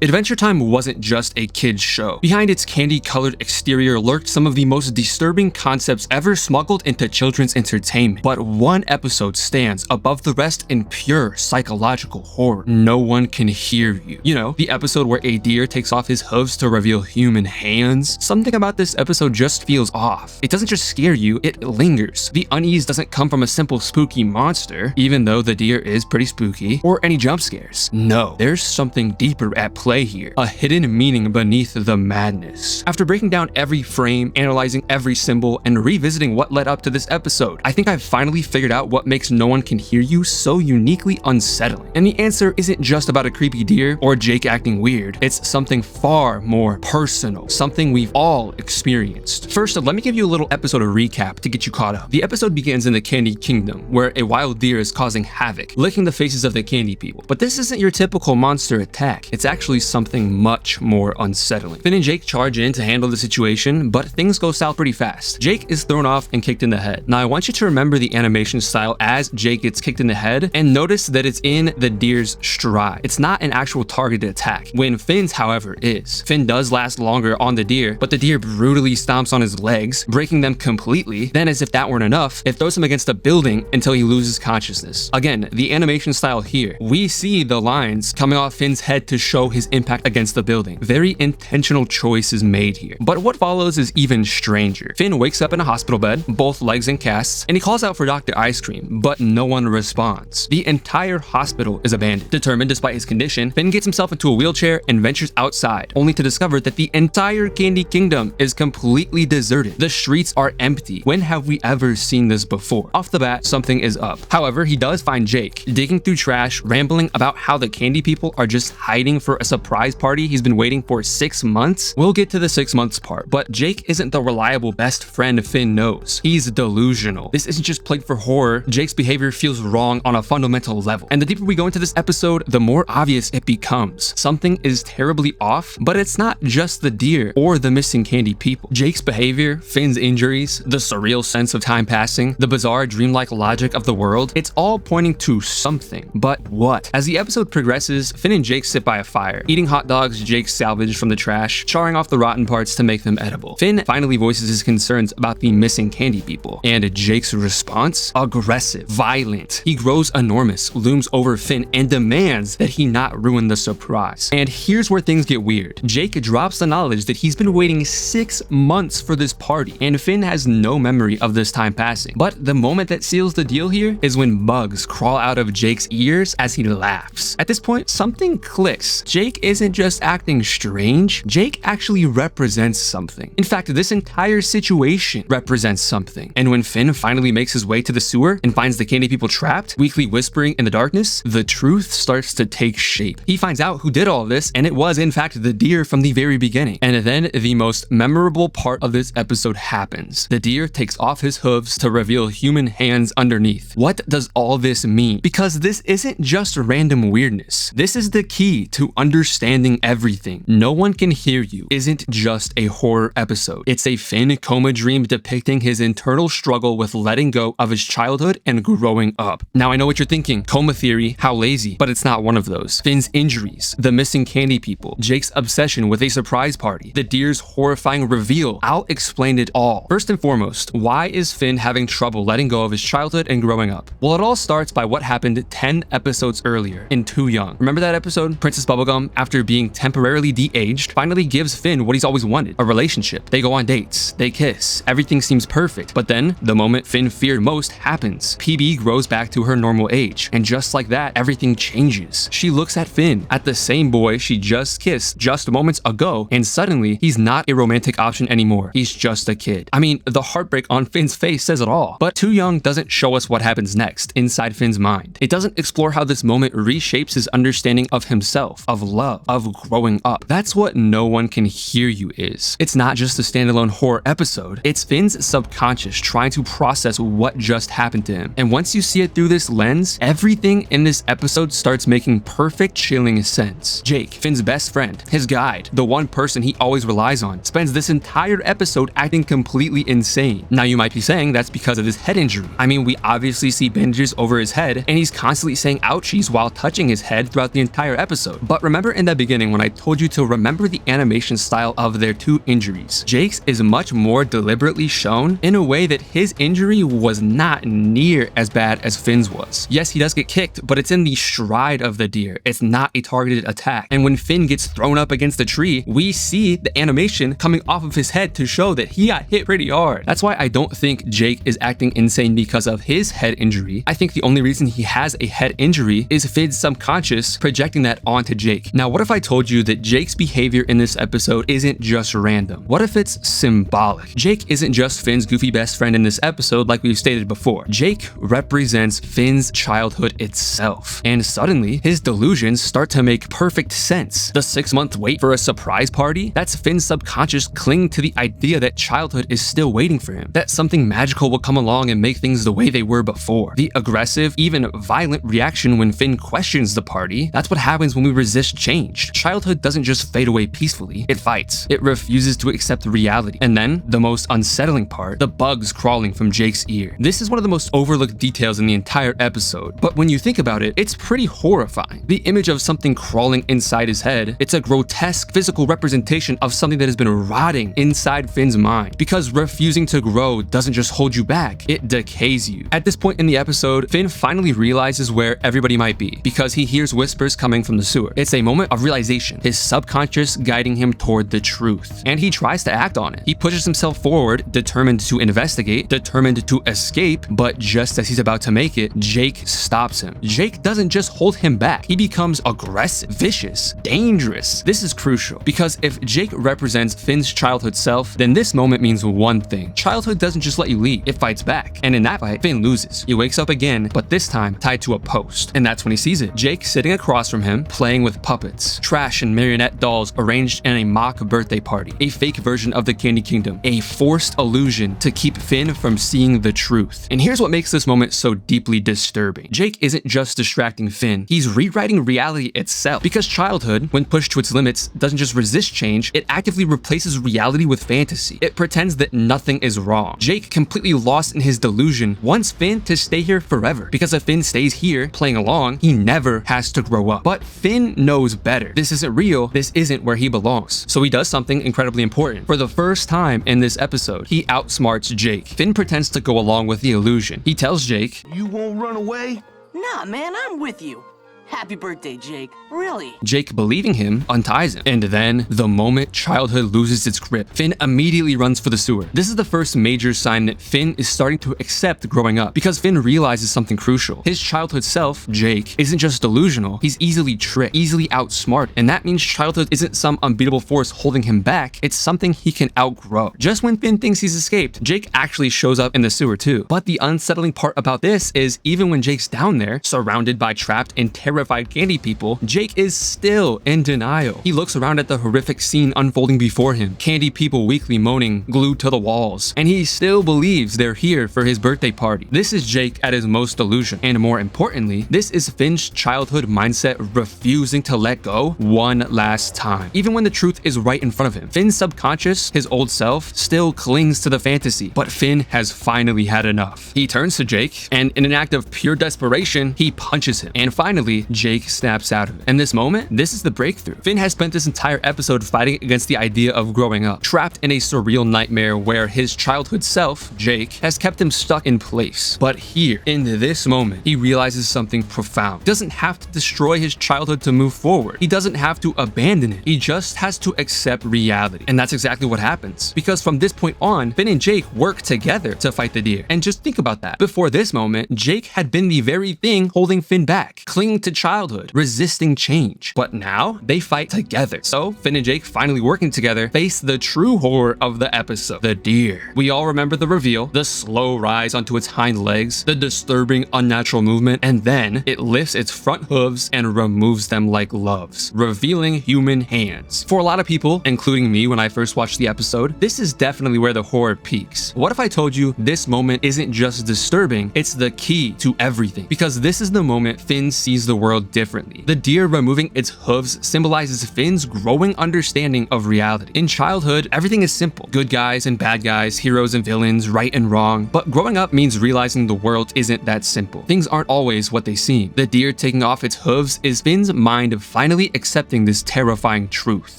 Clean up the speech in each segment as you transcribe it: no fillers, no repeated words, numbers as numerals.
Adventure Time wasn't just a kid's show. Behind its candy-colored exterior lurked some of the most disturbing concepts ever smuggled into children's entertainment. But one episode stands above the rest in pure psychological horror. No One Can Hear You. You know, the episode where a deer takes off his hooves to reveal human hands? Something about this episode just feels off. It doesn't just scare you, it lingers. The unease doesn't come from a simple spooky monster, even though the deer is pretty spooky, or any jump scares. No, there's something deeper at play here, a hidden meaning beneath the madness. After breaking down every frame, analyzing every symbol, and revisiting what led up to this episode, I think I've finally figured out what makes No One Can Hear You so uniquely unsettling. And the answer isn't just about a creepy deer or Jake acting weird, it's something far more personal, something we've all experienced. First, let me give you a little episode of recap to get you caught up. The episode begins in the Candy Kingdom, where a wild deer is causing havoc, licking the faces of the candy people. But this isn't your typical monster attack, it's actually something much more unsettling. Finn and Jake charge in to handle the situation, but things go south pretty fast. Jake is thrown off and kicked in the head. Now I want you to remember the animation style as Jake gets kicked in the head, and notice that it's in the deer's stride. It's not an actual targeted attack, when Finn's, however, is. Finn does last longer on the deer, but the deer brutally stomps on his legs, breaking them completely. Then, as if that weren't enough, it throws him against a building until he loses consciousness. Again, the animation style here, we see the lines coming off Finn's head to show his impact against the building. Very intentional choice is made here. But what follows is even stranger. Finn wakes up in a hospital bed, both legs in casts, and he calls out for Dr. Ice Cream, but no one responds. The entire hospital is abandoned. Determined despite his condition, Finn gets himself into a wheelchair and ventures outside, only to discover that the entire Candy Kingdom is completely deserted. The streets are empty. When have we ever seen this before? Off the bat, something is up. However, he does find Jake, digging through trash, rambling about how the candy people are just hiding for a surprise party he's been waiting for 6 months. We'll get to the 6 months part, but Jake isn't the reliable best friend Finn knows. He's delusional. This isn't just played for horror. Jake's behavior feels wrong on a fundamental level. And the deeper we go into this episode, the more obvious it becomes. Something is terribly off, but it's not just the deer or the missing candy people. Jake's behavior, Finn's injuries, the surreal sense of time passing, the bizarre dreamlike logic of the world, it's all pointing to something. But what? As the episode progresses, Finn and Jake sit by a fire, eating hot dogs Jake salvaged from the trash, charring off the rotten parts to make them edible. Finn finally voices his concerns about the missing candy people, and Jake's response? Aggressive, violent. He grows enormous, looms over Finn, and demands that he not ruin the surprise. And here's where things get weird. Jake drops the knowledge that he's been waiting 6 months for this party, and Finn has no memory of this time passing. But the moment that seals the deal here is when bugs crawl out of Jake's ears as he laughs. At this point, something clicks. Jake isn't just acting strange, Jake actually represents something. In fact, this entire situation represents something. And when Finn finally makes his way to the sewer and finds the candy people trapped, weakly whispering in the darkness, the truth starts to take shape. He finds out who did all this, and it was in fact the deer from the very beginning. And then the most memorable part of this episode happens. The deer takes off his hooves to reveal human hands underneath. What does all this mean? Because this isn't just random weirdness. This is the key to understanding everything. No One Can Hear You isn't just a horror episode. It's a Finn coma dream depicting his internal struggle with letting go of his childhood and growing up. Now I know what you're thinking, coma theory, how lazy, but it's not one of those. Finn's injuries, the missing candy people, Jake's obsession with a surprise party, the deer's horrifying reveal, I'll explain it all. First and foremost, why is Finn having trouble letting go of his childhood and growing up? Well, it all starts by what happened 10 episodes earlier in Too Young. Remember that episode? Princess Bubblegum, after being temporarily de-aged, finally gives Finn what he's always wanted, a relationship. They go on dates, they kiss, everything seems perfect. But then, the moment Finn feared most happens. PB grows back to her normal age, and just like that, everything changes. She looks at Finn, at the same boy she just kissed just moments ago, and suddenly, he's not a romantic option anymore. He's just a kid. I mean, the heartbreak on Finn's face says it all. But Too Young doesn't show us what happens next inside Finn's mind. It doesn't explore how this moment reshapes his understanding of himself, of love, of growing up. That's what No One Can Hear You is. It's not just a standalone horror episode. It's Finn's subconscious trying to process what just happened to him. And once you see it through this lens, everything in this episode starts making perfect, chilling sense. Jake, Finn's best friend, his guide, the one person he always relies on, spends this entire episode acting completely insane. Now you might be saying that's because of his head injury. I mean, we obviously see bandages over his head, and he's constantly saying ouchies while touching his head throughout the entire episode. But remember remember in the beginning when I told you to remember the animation style of their two injuries. Jake's is much more deliberately shown in a way that his injury was not near as bad as Finn's was. Yes, he does get kicked, but it's in the stride of the deer. It's not a targeted attack. And when Finn gets thrown up against a tree, we see the animation coming off of his head to show that he got hit pretty hard. That's why I don't think Jake is acting insane because of his head injury. I think the only reason he has a head injury is Finn's subconscious projecting that onto Jake. Now, what if I told you that Jake's behavior in this episode isn't just random? What if it's symbolic? Jake isn't just Finn's goofy best friend in this episode like we've stated before. Jake represents Finn's childhood itself. And suddenly, his delusions start to make perfect sense. The 6-month wait for a surprise party? That's Finn's subconscious clinging to the idea that childhood is still waiting for him. That something magical will come along and make things the way they were before. The aggressive, even violent reaction when Finn questions the party, that's what happens when we resist change. Childhood doesn't just fade away peacefully, it fights. It refuses to accept reality. And then, the most unsettling part, the bugs crawling from Jake's ear. This is one of the most overlooked details in the entire episode, but when you think about it, it's pretty horrifying. The image of something crawling inside his head, it's a grotesque physical representation of something that has been rotting inside Finn's mind. Because refusing to grow doesn't just hold you back, it decays you. At this point in the episode, Finn finally realizes where everybody might be, because he hears whispers coming from the sewer. It's a moment of realization, his subconscious guiding him toward the truth. And he tries to act on it. He pushes himself forward, determined to investigate, determined to escape, but just as he's about to make it, Jake stops him. Jake doesn't just hold him back, he becomes aggressive, vicious, dangerous. This is crucial, because if Jake represents Finn's childhood self, then this moment means one thing. Childhood doesn't just let you lead, it fights back. And in that fight, Finn loses. He wakes up again, but this time tied to a post. And that's when he sees it. Jake sitting across from him, playing with puppets, trash and marionette dolls arranged in a mock birthday party, a fake version of the Candy Kingdom, a forced illusion to keep Finn from seeing the truth. And here's what makes this moment so deeply disturbing. Jake isn't just distracting Finn, he's rewriting reality itself. Because childhood, when pushed to its limits, doesn't just resist change, it actively replaces reality with fantasy. It pretends that nothing is wrong. Jake, completely lost in his delusion, wants Finn to stay here forever. Because if Finn stays here, playing along, he never has to grow up. But Finn knows better. This isn't real, this isn't where he belongs. So he does something incredibly important. For the first time in this episode, he outsmarts Jake. Finn pretends to go along with the illusion. He tells Jake, "You won't run away?" Nah, man, I'm with you. Happy birthday, Jake. Really? Jake, believing him, unties him. And then, the moment childhood loses its grip, Finn immediately runs for the sewer. This is the first major sign that Finn is starting to accept growing up, because Finn realizes something crucial. His childhood self, Jake, isn't just delusional, he's easily tricked, easily outsmarted. And that means childhood isn't some unbeatable force holding him back, it's something he can outgrow. Just when Finn thinks he's escaped, Jake actually shows up in the sewer too. But the unsettling part about this is, even when Jake's down there, surrounded by trapped and terrified candy people, Jake is still in denial. He looks around at the horrific scene unfolding before him, candy people weakly moaning, glued to the walls, and he still believes they're here for his birthday party. This is Jake at his most delusion, and more importantly, this is Finn's childhood mindset refusing to let go one last time. Even when the truth is right in front of him, Finn's subconscious, his old self, still clings to the fantasy, but Finn has finally had enough. He turns to Jake, and in an act of pure desperation, he punches him, and finally, Jake snaps out of it. And this moment, this is the breakthrough. Finn has spent this entire episode fighting against the idea of growing up, trapped in a surreal nightmare where his childhood self, Jake, has kept him stuck in place. But here, in this moment, he realizes something profound. He doesn't have to destroy his childhood to move forward. He doesn't have to abandon it. He just has to accept reality. And that's exactly what happens. Because from this point on, Finn and Jake work together to fight the deer. And just think about that. Before this moment, Jake had been the very thing holding Finn back, clinging to childhood, resisting change. But now, they fight together. So, Finn and Jake, finally working together, face the true horror of the episode, the deer. We all remember the reveal, the slow rise onto its hind legs, the disturbing unnatural movement, and then it lifts its front hooves and removes them like gloves, revealing human hands. For a lot of people, including me when I first watched the episode, this is definitely where the horror peaks. What if I told you this moment isn't just disturbing, it's the key to everything? Because this is the moment Finn sees the world world differently. The deer removing its hooves symbolizes Finn's growing understanding of reality. In childhood, everything is simple. Good guys and bad guys, heroes and villains, right and wrong. But growing up means realizing the world isn't that simple. Things aren't always what they seem. The deer taking off its hooves is Finn's mind finally accepting this terrifying truth.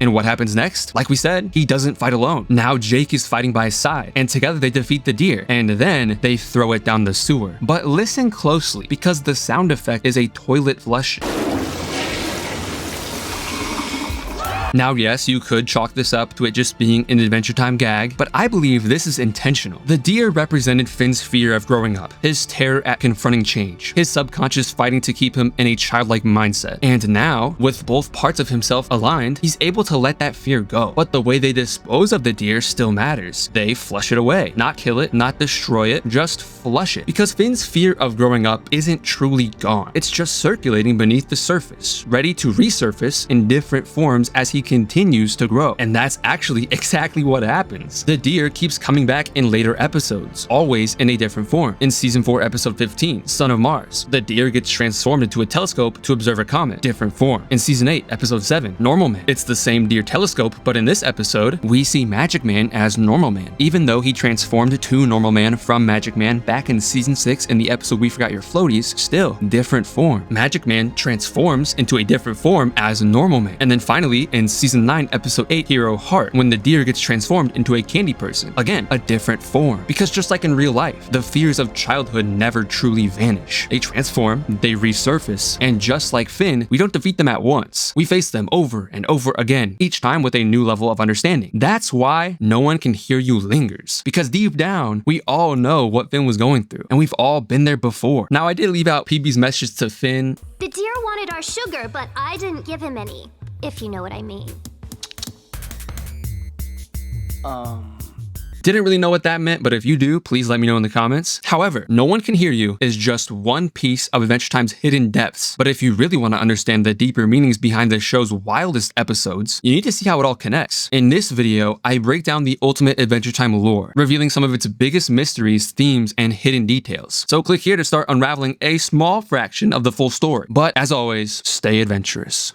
And what happens next? Like we said, he doesn't fight alone. Now Jake is fighting by his side, and together they defeat the deer, and then they throw it down the sewer. But listen closely, because the sound effect is a toilet flushing. Now, yes, you could chalk this up to it just being an Adventure Time gag, but I believe this is intentional. The deer represented Finn's fear of growing up, his terror at confronting change, his subconscious fighting to keep him in a childlike mindset. And now, with both parts of himself aligned, he's able to let that fear go. But the way they dispose of the deer still matters. They flush it away. Not kill it, not destroy it, just flush it. Because Finn's fear of growing up isn't truly gone. It's just circulating beneath the surface, ready to resurface in different forms as he continues to grow. And that's actually exactly what happens. The deer keeps coming back in later episodes, always in a different form. In season 4, episode 15, Son of Mars, the deer gets transformed into a telescope to observe a comet, different form. In season 8, episode 7, Normal Man, it's the same deer telescope, but in this episode, we see Magic Man as Normal Man, even though he transformed to Normal Man from Magic Man back in season 6 in the episode We Forgot Your Floaties, still different form. Magic Man transforms into a different form as Normal Man. And then finally, in season 9, episode 8, Hero Heart, when the deer gets transformed into a candy person. Again, a different form. Because just like in real life, the fears of childhood never truly vanish. They transform, they resurface, and just like Finn, we don't defeat them at once. We face them over and over again, each time with a new level of understanding. That's why No One Can Hear You lingers. Because deep down, we all know what Finn was going through, and we've all been there before. Now, I did leave out PB's message to Finn. The deer wanted our sugar, but I didn't give him any, if you know what I mean. Didn't really know what that meant, but if you do, please let me know in the comments. However, No One Can Hear You is just one piece of Adventure Time's hidden depths. But if you really want to understand the deeper meanings behind the show's wildest episodes, you need to see how it all connects. In this video, I break down the ultimate Adventure Time lore, revealing some of its biggest mysteries, themes, and hidden details. So click here to start unraveling a small fraction of the full story. But as always, stay adventurous.